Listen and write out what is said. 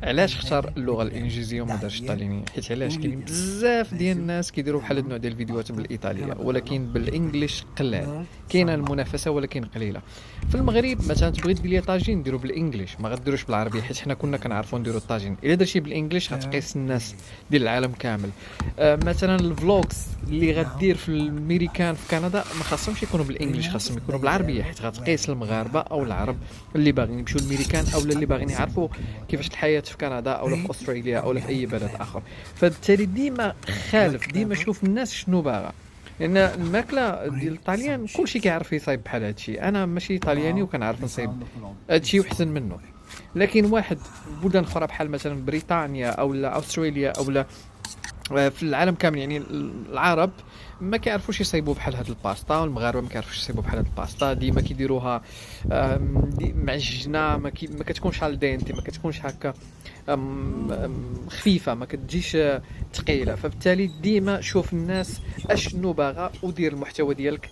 علاش اختار اللغة الإنجليزية وما دارش الطاليانية؟ حيت علاش كاينين بزاف ديال الناس كيديروا بحال هاد النوع ديال الفيديوهات بالإيطالية، ولكن بالإنجليش قلال، كاينة المنافسة ولكن قليلة. في المغرب مثلًا تبغي دير ليا طاجين نديرو بالإنجليش، ما غديروش بالعربية حيت حنا كنا كنعرفوا نديرو الطاجين، إلا درتيه بالإنجليش غتقيس الناس ديال العالم كامل. مثلًا الvlogs اللي غدير في الميريكان في كندا ما خاصهمش يكونوا بالإنجليش، خاصهم يكونوا بالعربية حيت غتقيس المغاربة أو العرب اللي باغيين يمشيو للميريكان أولا اللي باغيين يعرفوا كيفاش الحياة في كندا أولا في أستراليا أولا في أي بلد آخر. فبالتالي ديما خالف، ديما شوف الناس شنو باغا، لأن الماكلة ديال الطاليان كلشي كيعرف يصايب بحال هادشي، أنا ماشي طالياني وكنعرف نصايب هادشي وأحسن منه. لكن واحد في بلدان أخرى بحال مثلًا بريطانيا أولا أستراليا أولا في العالم كامل يعني العرب ما كيعرفوش يصايبوا بحال هاد الباستا، والمغاربه ما كيعرفوش يصايبوا بحال هاد الباستا، ديما كيديروها معجنه، ما كتكونش al dente، ما كتكونش هكا خفيفه، ما كتجيش ثقيله. فبالتالي ديما شوف الناس اشنو باغا ودير المحتوى ديالك